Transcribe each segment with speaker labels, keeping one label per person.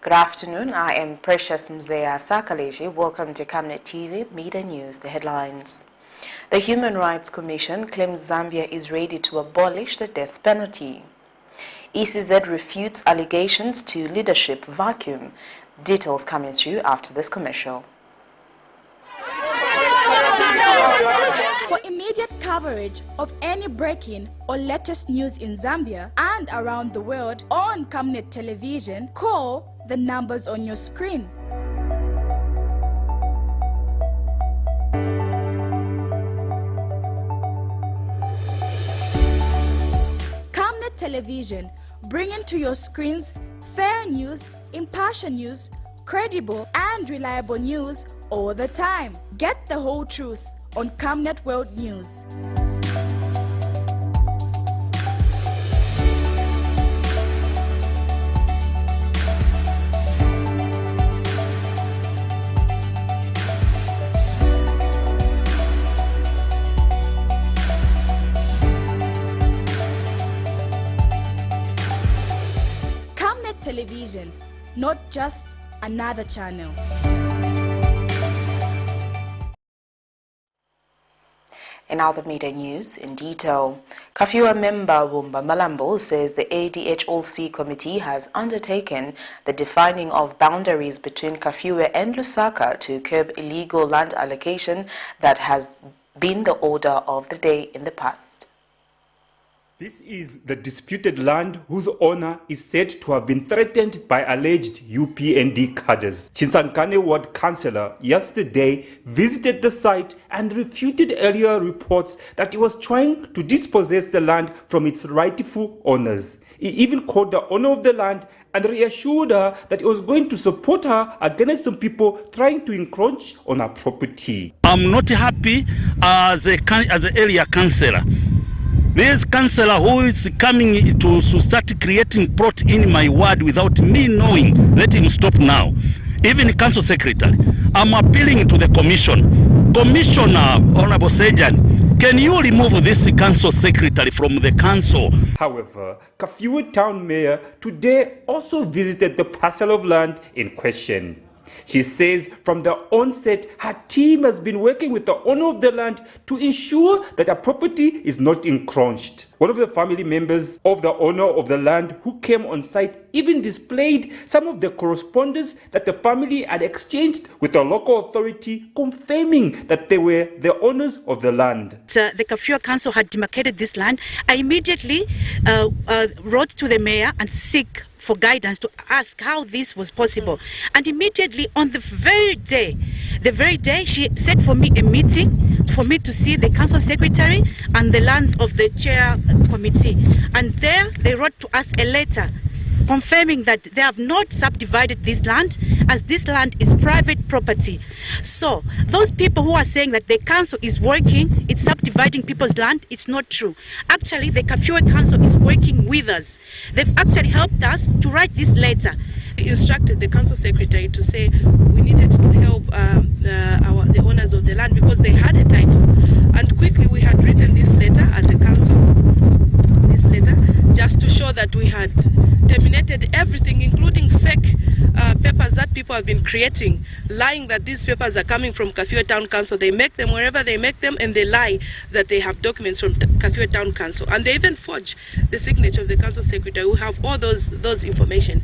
Speaker 1: Good afternoon. I am Precious Mzea Sakaleji. Welcome to Camnet TV Media News. The headlines. The Human Rights Commission claims Zambia is ready to abolish the death penalty. ECZ refutes allegations to leadership vacuum. Details coming through after this commercial.
Speaker 2: For immediate coverage of any breaking or latest news in Zambia and around the world on Camnet television, call the numbers on your screen. Camnet television, bringing to your screens fair news, impartial news, credible and reliable news all the time. Get the whole truth on Camnet World News. Camnet Television, not just another channel.
Speaker 1: In other media news, in detail, Kafua member Wumba Malambo says the ADH-All-C committee has undertaken the defining of boundaries between Kafua and Lusaka to curb illegal land allocation that has been the order of the day in the past.
Speaker 3: This is the disputed land whose owner is said to have been threatened by alleged UPND cadres. Chinsankane Ward Councillor yesterday visited the site and refuted earlier reports that he was trying to dispossess the land from its rightful owners. He even called the owner of the land and reassured her that he was going to support her against some people trying to encroach on her property.
Speaker 4: I'm not happy as an area councillor. There's councillor who is coming to start creating plot in my ward without me knowing. Let him stop now. Even council secretary, I'm appealing to the commission. Commissioner, Honorable Sejan, can you remove this council secretary from the council?
Speaker 3: However, Kafua town mayor today also visited the parcel of land in question. She says from the onset, her team has been working with the owner of the land to ensure that her property is not encroached. One of the family members of the owner of the land who came on site even displayed some of the correspondence that the family had exchanged with the local authority, confirming that they were the owners of the land.
Speaker 5: The Kafua Council had demarcated this land. I immediately wrote to the mayor and seek for guidance to ask how this was possible. And immediately on the very day she set for me a meeting for me to see the council secretary and the lands of the chair committee. And there they wrote to us a letter confirming that they have not subdivided this land, as this land is private property. So those people who are saying that the council is working, it's subdividing people's land, it's not true. Actually, the Kafua Council is working with us. They've actually helped us to write this letter. They instructed the council secretary to say we needed to help the owners of the land because they had a title. And quickly we had written this letter as a council, this letter, just to show that we had terminated everything, including fake papers that people have been creating, lying that these papers are coming from Kafua Town Council. They make them wherever they make them, and they lie that they have documents from Kafua Town Council. And they even forge the signature of the council secretary. We have all those information.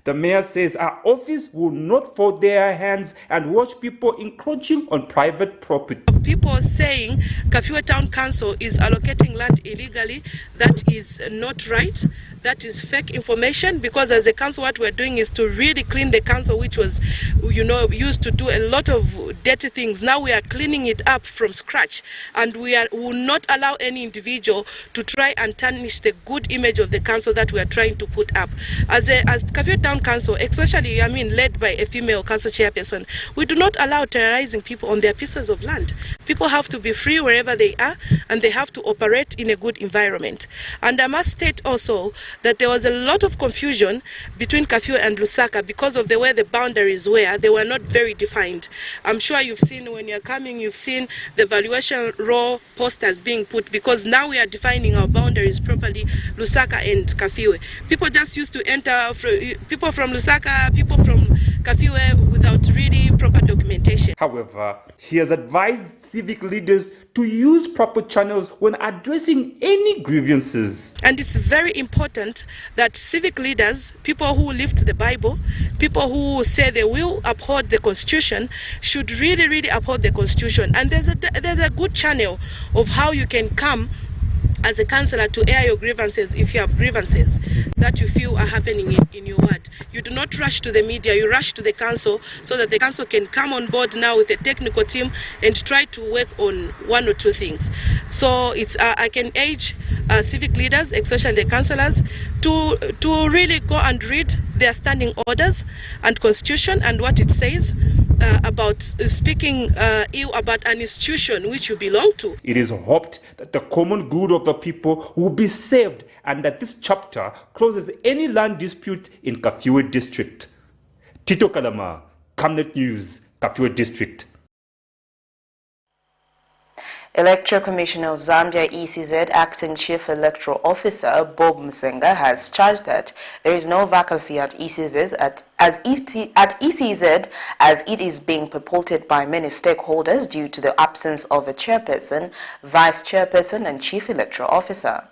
Speaker 3: The mayor says her office will not fold their hands and watch people encroaching on private property.
Speaker 5: People saying Kafua Town Council is allocating land illegally, that is not right. That is fake information, because as a council what we're doing is to really clean the council, which was, used to do a lot of dirty things. Now we are cleaning it up from scratch, and we will not allow any individual to try and tarnish the good image of the council that we are trying to put up. As Kafua Town Council, especially led by a female council chairperson, we do not allow terrorizing people on their pieces of land.
Speaker 6: People have to be free wherever they are, and they have to operate in a good environment. And I must state also that there was a lot of confusion between Kafue and Lusaka because of the way the boundaries were. They were not very defined. I'm sure you've seen when you're coming, you've seen the valuation raw posters being put, because now we are defining our boundaries properly, Lusaka and Kafue. People just used to enter, people from Lusaka, people from Kafue, without really proper documentation.
Speaker 3: However, she has advised civic leaders to use proper channels when addressing any grievances.
Speaker 6: And it's very important that civic leaders, people who live to the Bible, people who say they will uphold the Constitution, should really uphold the Constitution. And there's a good channel of how you can come as a councillor to air your grievances if you have grievances that you feel are happening in your ward. You do not rush to the media, you rush to the council so that the council can come on board now with a technical team and try to work on one or two things. So it's I can urge civic leaders, especially the councillors, to really go and read their standing orders and constitution and what it says about speaking ill about an institution which you belong to.
Speaker 3: It is hoped that the common good of the people will be saved and that this chapter closes any land dispute in Kafue district. Tito Kalama, Camnet News, Kafue district.
Speaker 1: Electoral Commissioner of Zambia ECZ Acting Chief Electoral Officer Bob Msenga has charged that there is no vacancy at ECZ as it is being purported by many stakeholders due to the absence of a chairperson, vice chairperson and chief electoral officer.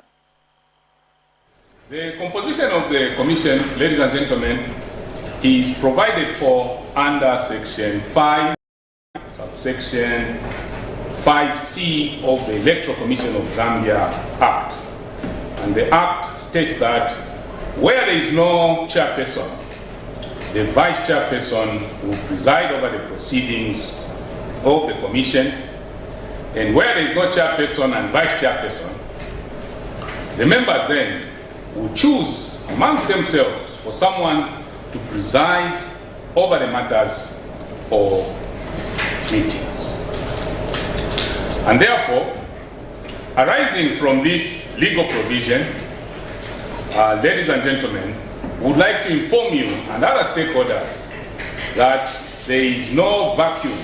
Speaker 7: The composition of the commission, ladies and gentlemen, is provided for under section 5, subsection 5C of the Electoral Commission of Zambia Act. And the Act states that where there is no chairperson, the vice chairperson will preside over the proceedings of the commission. And where there is no chairperson and vice chairperson, the members then will choose amongst themselves for someone to preside over the matters of meetings. And therefore, arising from this legal provision, ladies and gentlemen, would like to inform you and other stakeholders that there is no vacuum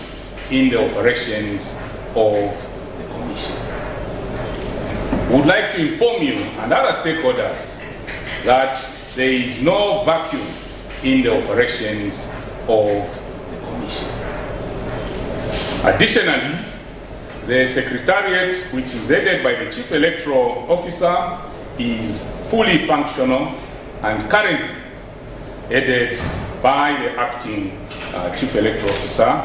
Speaker 7: in the operations of the Commission. Would like to inform you and other stakeholders that there is no vacuum in the operations of the Commission. Additionally, the Secretariat, which is headed by the Chief Electoral Officer, is fully functional and currently headed by the Acting Chief Electoral Officer,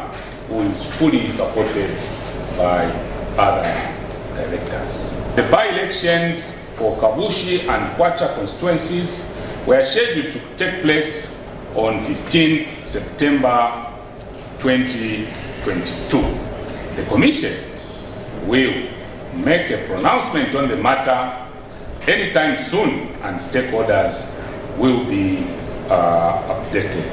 Speaker 7: who is fully supported by other directors. The by-elections for Kabushi and Kwacha constituencies were scheduled to take place on 15 September 2022. The Commission will make a pronouncement on the matter anytime soon, and stakeholders will be updated.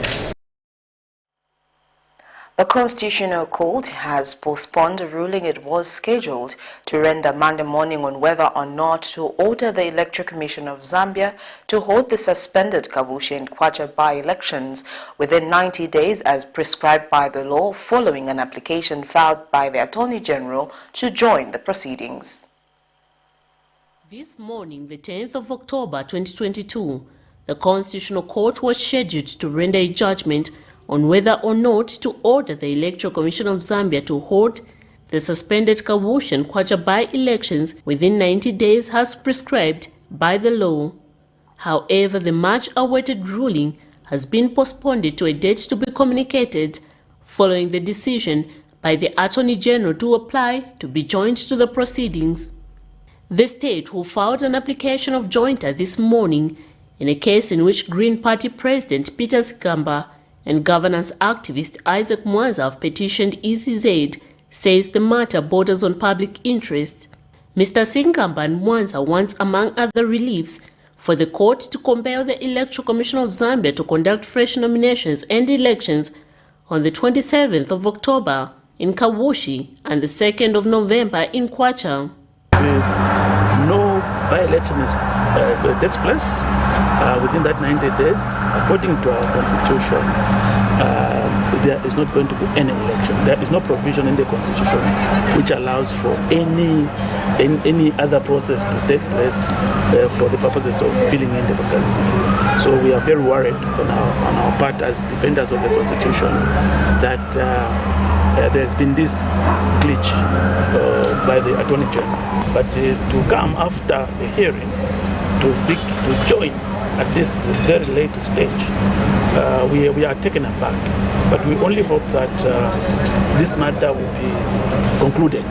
Speaker 1: The Constitutional Court has postponed a ruling it was scheduled to render Monday morning on whether or not to order the Electoral Commission of Zambia to hold the suspended Kabushi and Kwacha by-elections within 90 days as prescribed by the law, following an application filed by the Attorney General to join the proceedings.
Speaker 8: This morning, the 10th of October 2022, the Constitutional Court was scheduled to render a judgment on whether or not to order the Electoral Commission of Zambia to hold the suspended Kabushi and Kwacha by-elections within 90 days as prescribed by the law. However, the much-awaited ruling has been postponed to a date to be communicated following the decision by the Attorney General to apply to be joined to the proceedings. The state who filed an application of jointer this morning in a case in which Green Party President Peter Sikamba and governance activist Isaac Mwanza have petitioned ECZ, says the matter borders on public interest. Mr. Sikamba and Mwanza wants, among other reliefs, for the court to compel the Electoral Commission of Zambia to conduct fresh nominations and elections on the 27th of October. in Kawushi and the 2nd of November in Kwacha.
Speaker 9: No by-election takes place within that 90 days, according to our constitution, there is not going to be any election. There is no provision in the constitution which allows for any other process to take place for the purposes of filling in the vacancies. So we are very worried on our part as defenders of the constitution that there's been this glitch by the Attorney General. But to come after the hearing to seek to join at this very late stage, we are taken aback. But we only hope that this matter will be concluded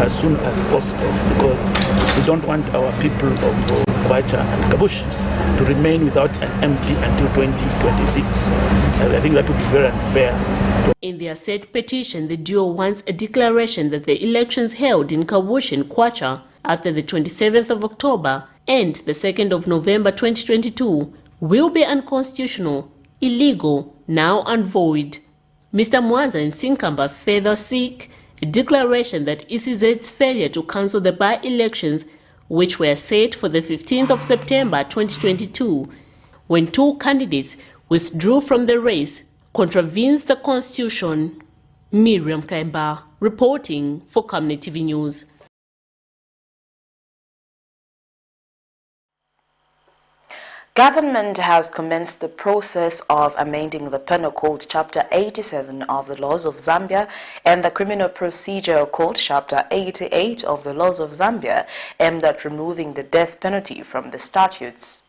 Speaker 9: as soon as possible, because we don't want our people of Kwacha and Kabushi to remain without an MP until 2026. I think that would be very unfair.
Speaker 8: In their said petition, the duo wants a declaration that the elections held in Kabushi and Kwacha after the 27th of October and the 2nd of November 2022 will be unconstitutional, illegal, now and void. Mr. Mwaza and Sinkamba further seek a declaration that ECZ's failure to cancel the by-elections, which were set for the 15th of September 2022, when 2 candidates withdrew from the race, contravenes the Constitution. Miriam Kaimba, reporting for Camnet TV News.
Speaker 1: Government has commenced the process of amending the Penal Code Chapter 87 of the Laws of Zambia and the Criminal Procedure Code Chapter 88 of the Laws of Zambia, aimed at removing the death penalty from the statutes.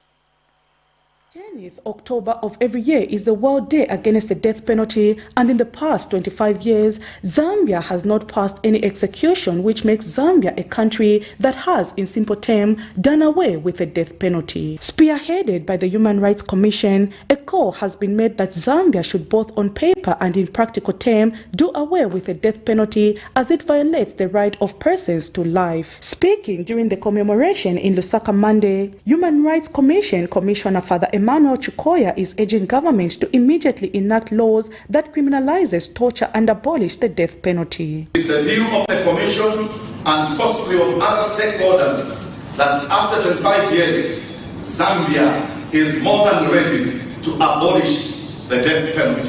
Speaker 10: 10th October of every year is the World Day Against the Death Penalty, and in the past 25 years, Zambia has not passed any execution, which makes Zambia a country that has, in simple terms, done away with the death penalty. Spearheaded by the Human Rights Commission, a call has been made that Zambia should both on paper and in practical terms do away with the death penalty, as it violates the right of persons to life. Speaking during the commemoration in Lusaka Monday, Human Rights Commission Commissioner Father Emmanuel Chukoya is urging government to immediately enact laws that criminalizes torture and abolish the death penalty.
Speaker 11: It's the view of the Commission and possibly of other stakeholders that after 25 years, Zambia is more than ready to abolish the death penalty.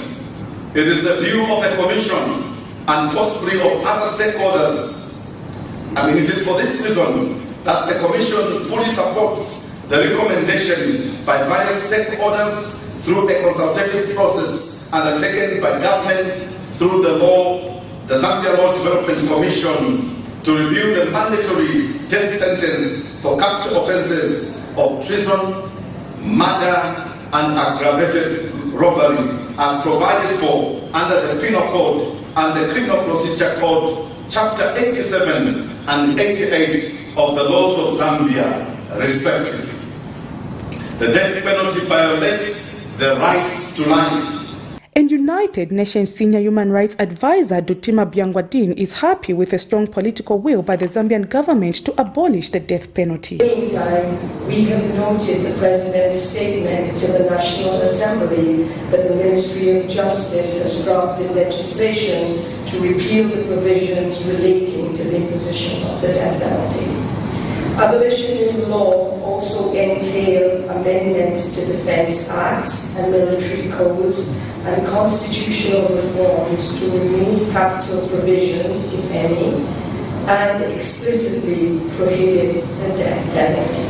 Speaker 11: It is the view of the Commission and possibly of other stakeholders. It is for this reason that the Commission fully supports the recommendation by various stakeholders through a consultative process undertaken by government through the Zambia Law Development Commission to review the mandatory death sentence for capital offences of treason, murder and aggravated robbery as provided for under the Penal Code and the Criminal Procedure Code Chapter 87 and 88 of the Laws of Zambia, respectively. The death penalty violates the rights to life.
Speaker 10: And United Nations Senior Human Rights Advisor Dutima Byangwadin is happy with a strong political will by the Zambian government to abolish the death penalty.
Speaker 12: Meantime, we have noted the President's statement to the National Assembly that the Ministry of Justice has drafted legislation to repeal the provisions relating to the imposition of the death penalty. Abolition in law also entailed amendments to defense acts and military codes and constitutional reforms to remove capital provisions, if any, and explicitly prohibit the death penalty.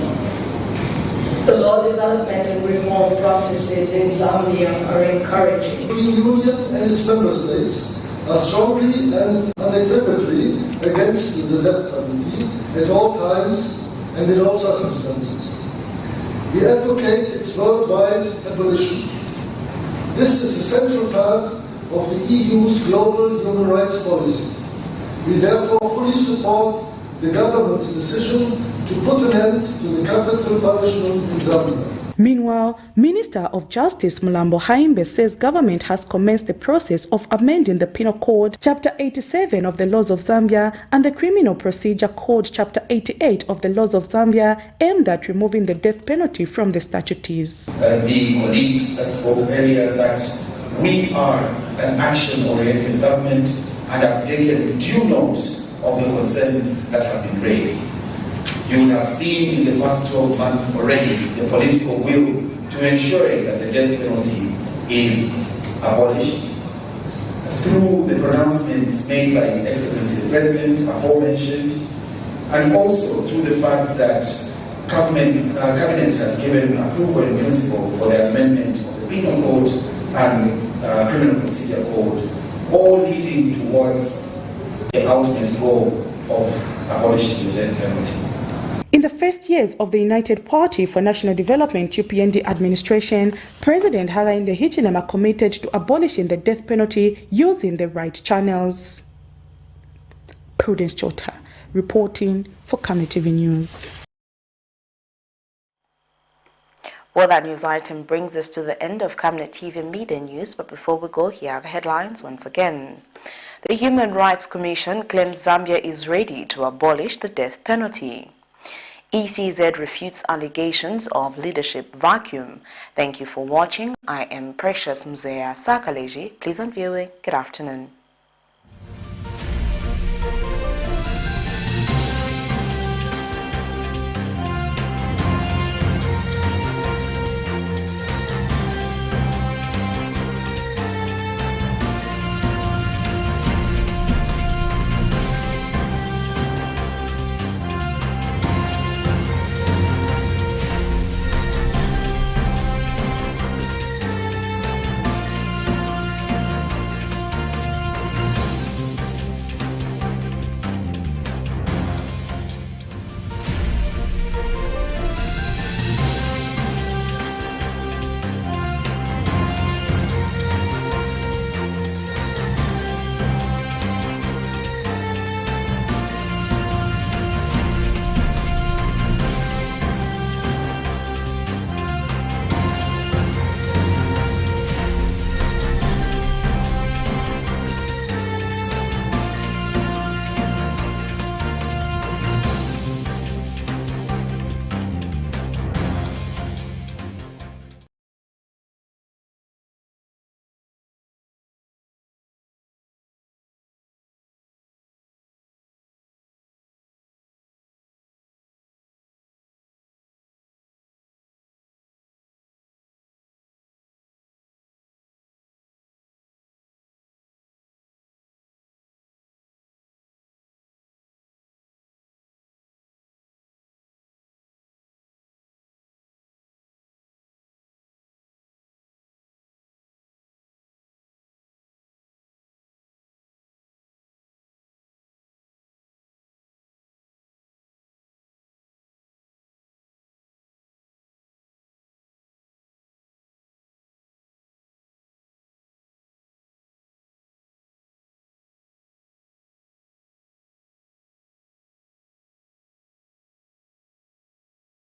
Speaker 12: The law development and reform processes in Zambia are encouraging.
Speaker 13: The Union and its member states are strongly and unequivocally against the death penalty at all times and in all circumstances. We advocate its worldwide abolition. This is a central part of the EU's global human rights policy. We therefore fully support the government's decision to put an end to the capital punishment in Zambia.
Speaker 10: Meanwhile, Minister of Justice Mulambo Haimbe says government has commenced the process of amending the Penal Code Chapter 87 of the Laws of Zambia and the Criminal Procedure Code Chapter 88 of the Laws of Zambia, aimed at removing the death penalty from the statutes.
Speaker 14: The colleagues that spoke earlier that we are an action-oriented government. and have taken due note of the concerns that have been raised. You will have seen in the past 12 months already the political will to ensure that the death penalty is abolished through the pronouncements made by His Excellency the President, aforementioned, and also through the fact that Cabinet has given approval in principle for the amendment of the Penal Code and Criminal Procedure Code, all leading towards the ultimate goal of abolishing the death penalty.
Speaker 10: In the first years of the United Party for National Development UPND administration, President Hakainde Hichilema committed to abolishing the death penalty using the right channels. Prudence Chota reporting for Camnet TV News.
Speaker 1: Well, that news item brings us to the end of Camnet TV Media News, but before we go, here are the headlines once again. The Human Rights Commission claims Zambia is ready to abolish the death penalty. ECZ refutes allegations of leadership vacuum. Thank you for watching. I am Precious Mzea Sakaleji. Please on viewing. Good afternoon.